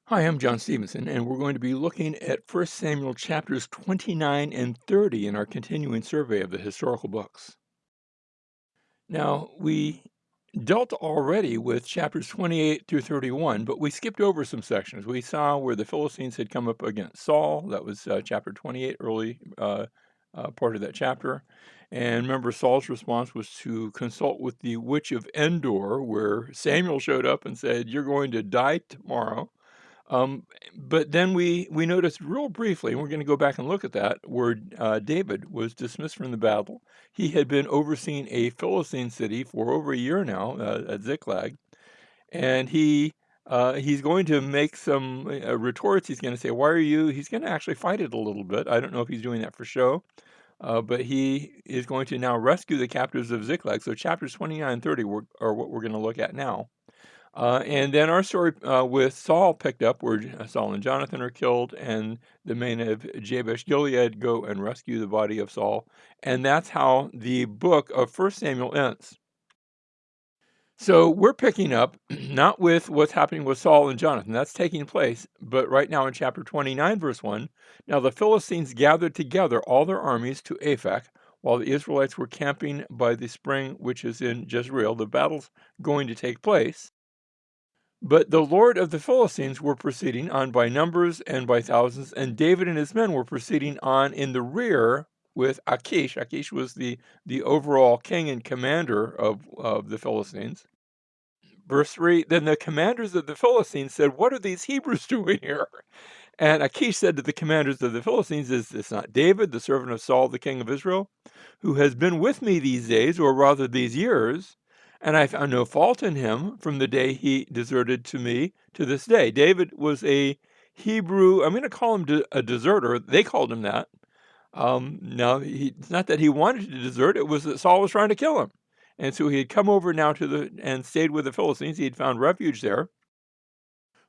Hi, I'm John Stevenson, and we're going to be looking at 1 Samuel chapters 29 and 30 in our continuing survey of the historical books. Now, we dealt already with chapters 28 through 31, but we skipped over some sections. We saw where the Philistines had come up against Saul. That was chapter 28, early part of that chapter. And remember, Saul's response was to consult with the witch of Endor, where Samuel showed up and said, "You're going to die tomorrow." Um, but then we noticed real briefly, and we're going to go back and look at that, where David was dismissed from the battle. He had been overseeing a Philistine city for over a year now, at Ziklag, and he's going to make some retorts. He's going to say, "Why are you?" He's going to actually fight it a little bit. I don't know if he's doing that for show, but he is going to now rescue the captives of Ziklag. So chapters 29 and 30 are what we're going to look at now. And then our story with Saul picked up where Saul and Jonathan are killed, and the men of Jabesh Gilead go and rescue the body of Saul. And that's how the book of 1 Samuel ends. So we're picking up not with what's happening with Saul and Jonathan, that's taking place, but right now in chapter 29, verse 1. Now the Philistines gathered together all their armies to Aphek, while the Israelites were camping by the spring which is in Jezreel. The battle's going to take place. But the lord of the Philistines were proceeding on by numbers and by thousands, and David and his men were proceeding on in the rear with Achish. Achish was the overall king and commander of the Philistines. Verse 3, then the commanders of the Philistines said, "What are these Hebrews doing here?" And Achish said to the commanders of the Philistines, "Is this not David, the servant of Saul, the king of Israel, who has been with me these days, or rather these years? And I found no fault in him from the day he deserted to me to this day." David was a Hebrew, I'm going to call him a deserter. They called him that. Now, it's not that he wanted to desert, it was that Saul was trying to kill him. And so he had come over now and stayed with the Philistines. He had found refuge there.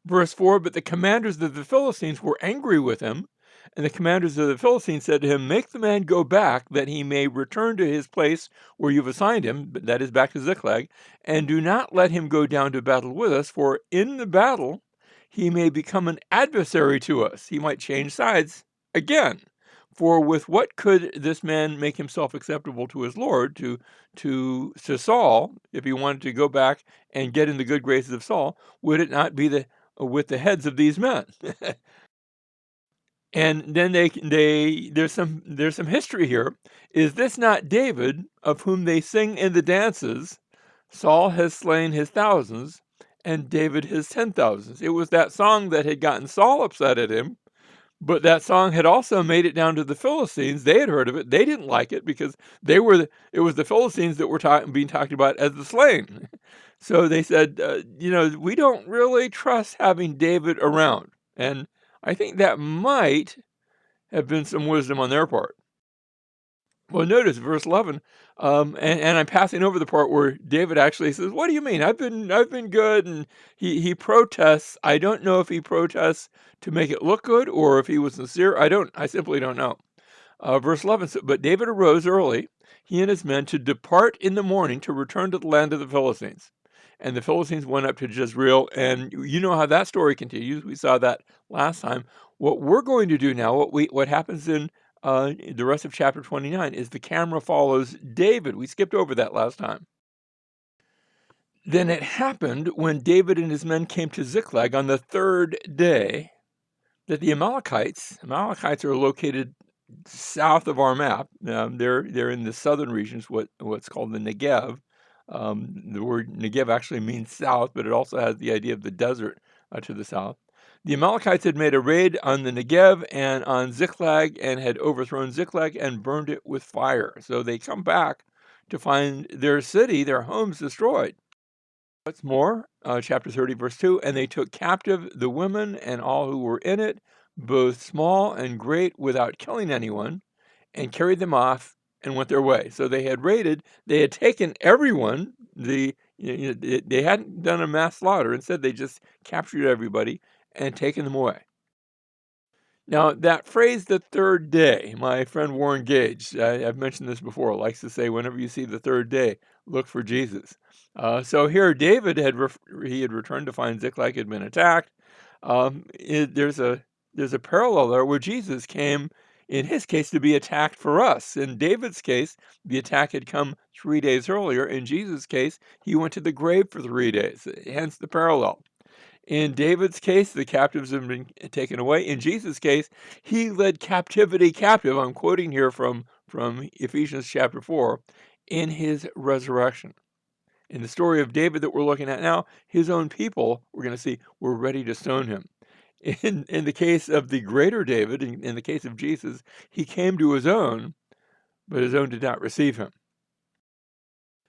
Verse 4, but the commanders of the Philistines were angry with him, and the commanders of the Philistines said to him, "Make the man go back, that he may return to his place where you've assigned him," that is back to Ziklag, "and do not let him go down to battle with us, for in the battle he may become an adversary to us." He might change sides again. For with what could this man make himself acceptable to his Lord, to Saul, if he wanted to go back and get in the good graces of Saul? Would it not be with the heads of these men? And then there's some history here. Is this not David, of whom they sing in the dances? Saul has slain his thousands, and David his 10,000s. It was that song that had gotten Saul upset at him, but that song had also made it down to the Philistines. They had heard of it. They didn't like it because it was the Philistines that were being talked about as the slain. So they said, we don't really trust having David around. And I think that might have been some wisdom on their part. Well, notice verse 11, and I'm passing over the part where David actually says, "What do you mean? I've been good." And he protests. I don't know if he protests to make it look good or if he was sincere. I simply don't know. Verse 11, but David arose early, he and his men, to depart in the morning to return to the land of the Philistines. And the Philistines went up to Jezreel, and you know how that story continues. We saw that last time. What we're going to do now, what happens in the rest of chapter 29, is the camera follows David. We skipped over that last time. Then it happened when David and his men came to Ziklag on the third day that the Amalekites are located south of our map. They're in the southern regions, what's called the Negev. The word Negev actually means south, but it also has the idea of the desert to the south. The Amalekites had made a raid on the Negev and on Ziklag and had overthrown Ziklag and burned it with fire. So they come back to find their city, their homes destroyed. What's more, chapter 30, verse 2, and they took captive the women and all who were in it, both small and great, without killing anyone, and carried them off and went their way. So they had raided, they had taken everyone, they hadn't done a mass slaughter. Instead, they just captured everybody and taken them away. Now, that phrase, the third day, my friend Warren Gage, I've mentioned this before, likes to say, whenever you see the third day, look for Jesus. So here, David he had returned to find Ziklag had been attacked. There's a parallel there where Jesus came, in his case, to be attacked for us. In David's case, the attack had come 3 days earlier. In Jesus' case, he went to the grave for 3 days. Hence the parallel. In David's case, the captives have been taken away. In Jesus' case, he led captivity captive. I'm quoting here from Ephesians chapter 4, in his resurrection. In the story of David that we're looking at now, his own people, we're going to see, were ready to stone him. In the case of the greater David, in the case of Jesus, he came to his own, but his own did not receive him.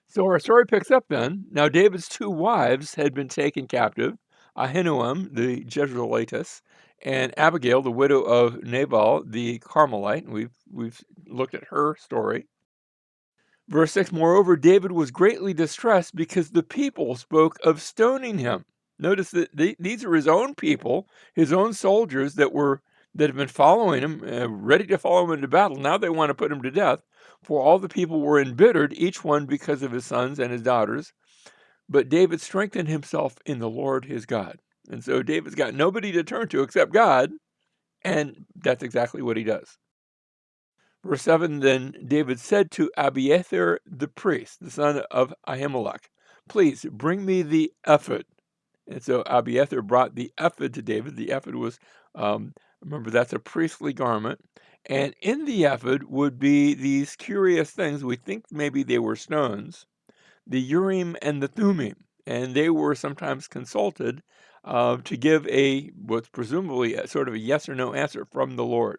So our story picks up then. Now David's 2 wives had been taken captive, Ahinoam, the Jezreelitess, and Abigail, the widow of Nabal, the Carmelite. We've looked at her story. Verse 6, moreover, David was greatly distressed because the people spoke of stoning him. Notice that these are his own people, his own soldiers that have been following him, ready to follow him into battle. Now they want to put him to death. For all the people were embittered, each one because of his sons and his daughters. But David strengthened himself in the Lord his God. And so David's got nobody to turn to except God, and that's exactly what he does. Verse 7, then David said to Abiathar the priest, the son of Ahimelech, please bring me the ephod. And so Abiathar brought the ephod to David. The ephod was, remember, that's a priestly garment. And in the ephod would be these curious things. We think maybe they were stones, the Urim and the Thummim. And they were sometimes consulted to give what's presumably a sort of a yes or no answer from the Lord.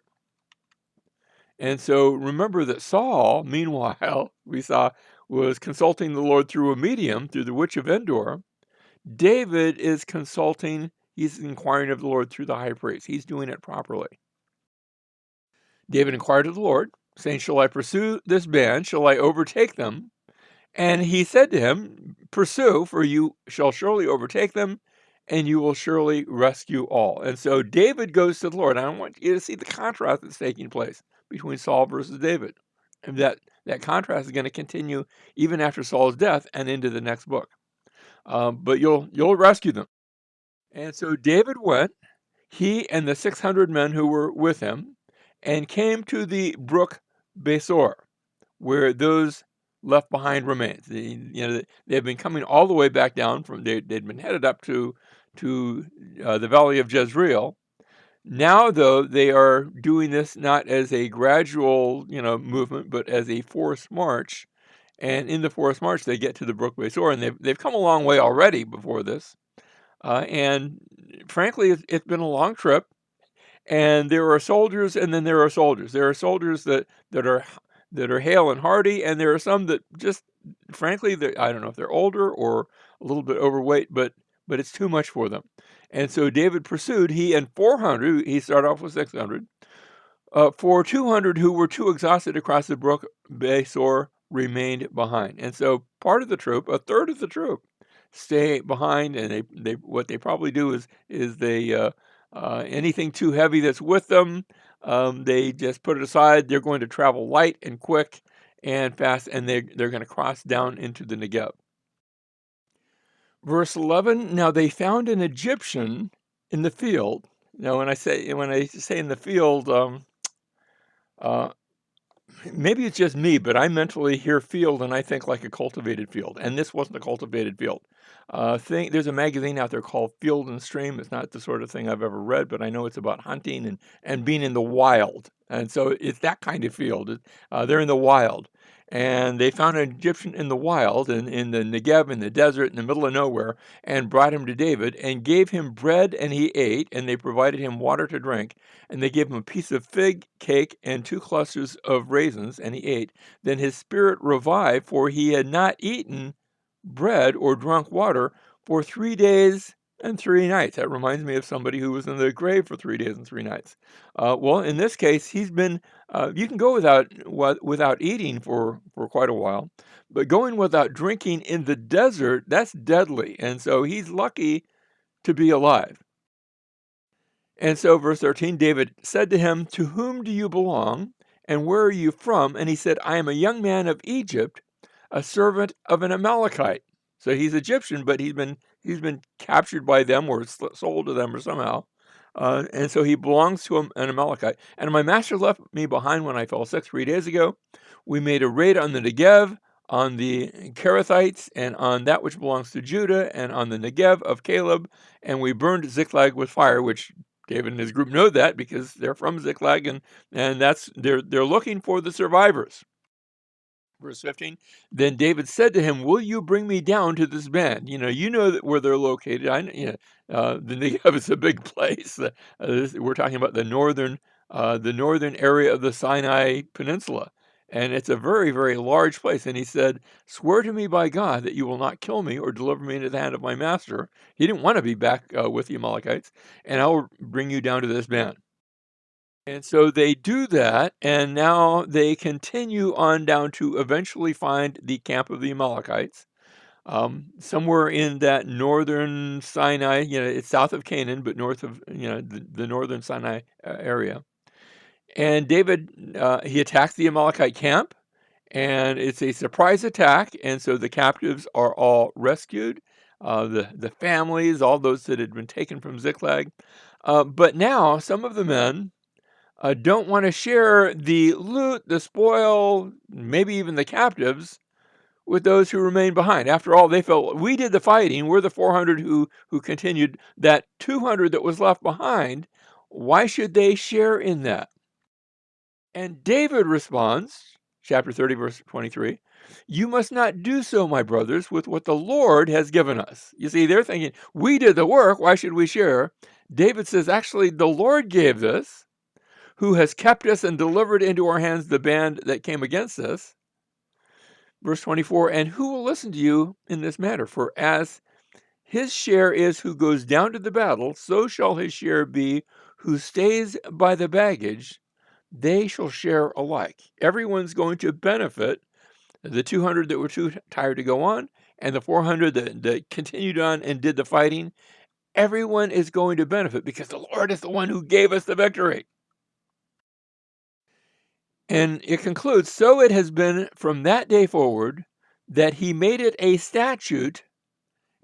And so remember that Saul, meanwhile, we saw, was consulting the Lord through a medium, through the witch of Endor. David is he's inquiring of the Lord through the high priest. He's doing it properly. David inquired of the Lord, saying, shall I pursue this band? Shall I overtake them? And he said to him, pursue, for you shall surely overtake them, and you will surely rescue all. And so David goes to the Lord. I want you to see the contrast that's taking place between Saul versus David. And that contrast is going to continue even after Saul's death and into the next book. But you'll rescue them. And so David went, he and the 600 men who were with him, and came to the brook Besor, where those left behind remains. They had been coming all the way back down they'd been headed up to the valley of Jezreel. Now, though, they are doing this not as a gradual, movement, but as a forced march. And in the forced march, they get to the brook Besor, and they've come a long way already before this. And frankly, it's been a long trip. And there are soldiers, and then there are soldiers. There are soldiers that are hale and hearty, and there are some that just, frankly, I don't know if they're older or a little bit overweight, but it's too much for them. And so David pursued, he and 400, he started off with 600, for 200 who were too exhausted to cross the brook Besor remained behind. And so part of the troop, a third of the troop, stay behind, and they what they probably do is they anything too heavy that's with them, they just put it aside. They're going to travel light and quick and fast, and they're going to cross down into the Negev. Verse 11, now they found an Egyptian in the field. Now, when I say in the field, maybe it's just me, but I mentally hear field and I think like a cultivated field. And this wasn't a cultivated field. There's a magazine out there called Field and Stream. It's not the sort of thing I've ever read, but I know it's about hunting and being in the wild. And so it's that kind of field. They're in the wild. And they found an Egyptian in the wild, in the Negev, in the desert, in the middle of nowhere, and brought him to David and gave him bread, and he ate, and they provided him water to drink, and they gave him a piece of fig cake and 2 clusters of raisins, and he ate. Then his spirit revived, for he had not eaten bread or drunk water for 3 days and 3 nights. That reminds me of somebody who was in the grave for 3 days and 3 nights. Well, in this case, he's been. You can go without eating for quite a while, but going without drinking in the desert, that's deadly. And so he's lucky to be alive. And so, verse 13, David said to him, to whom do you belong, and where are you from? And he said, I am a young man of Egypt, a servant of an Amalekite. So he's Egyptian, but he's been He's been captured by them or sold to them or somehow. And so he belongs to an Amalekite. And my master left me behind when I fell sick 3 days ago. We made a raid on the Negev, on the Kerethites, and on that which belongs to Judah, and on the Negev of Caleb, and we burned Ziklag with fire, which David and his group know that because they're from Ziklag, and that's they're looking for the survivors. Verse 15, then David said to him, will you bring me down to this band? You know that where they're located. The Negev is a big place. We're talking about the northern area of the Sinai Peninsula. And it's a very, very large place. And he said, swear to me by God that you will not kill me or deliver me into the hand of my master. He didn't want to be back with the Amalekites. And I will bring you down to this band. And so they do that, and now they continue on down to eventually find the camp of the Amalekites, somewhere in that northern Sinai. It's south of Canaan, but north of the northern Sinai area. And David he attacked the Amalekite camp, and it's a surprise attack, and so the captives are all rescued. The families, all those that had been taken from Ziklag, but now some of the men don't want to share the loot, the spoil, maybe even the captives with those who remain behind. After all, they felt we did the fighting. We're the 400 who continued. That 200 that was left behind, why should they share in that? And David responds, chapter 30, verse 23, you must not do so, my brothers, with what the Lord has given us. You see, they're thinking, we did the work. Why should we share? David says, actually, the Lord gave this, who has kept us and delivered into our hands the band that came against us. Verse 24, and who will listen to you in this matter? For as his share is who goes down to the battle, so shall his share be who stays by the baggage. They shall share alike. Everyone's going to benefit. The 200 that were too tired to go on, and the 400 that continued on and did the fighting, everyone is going to benefit because the Lord is the one who gave us the victory. And it concludes, so it has been from that day forward that he made it a statute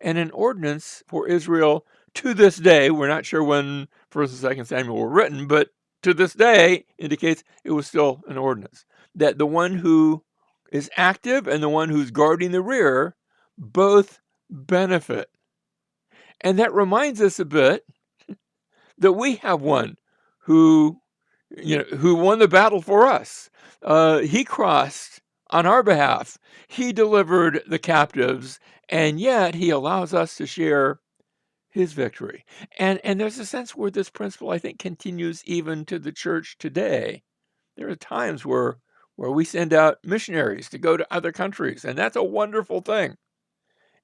and an ordinance for Israel to this day. We're not sure when 1st and 2nd Samuel were written, but to this day indicates it was still an ordinance. That the one who is active and the one who's guarding the rear both benefit. And that reminds us a bit that we have one who won the battle for us. He crossed on our behalf. He delivered the captives, and yet he allows us to share his victory. And there's a sense where this principle, I think, continues even to the church today. There are times where we send out missionaries to go to other countries, and that's a wonderful thing.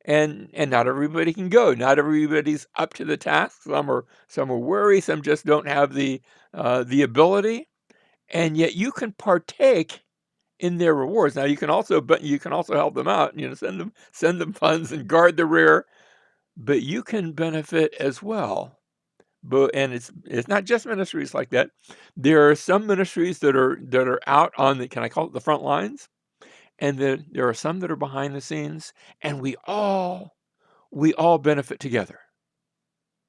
And not everybody can go. Not everybody's up to the task. Some are weary. Some just don't have the ability. And yet you can partake in their rewards. Now you can also help them out. Send them funds and guard the rear. But you can benefit as well. And it's not just ministries like that. There are some ministries that are out on the, can I call it, the front lines, and there are some that are behind the scenes, and we all benefit together.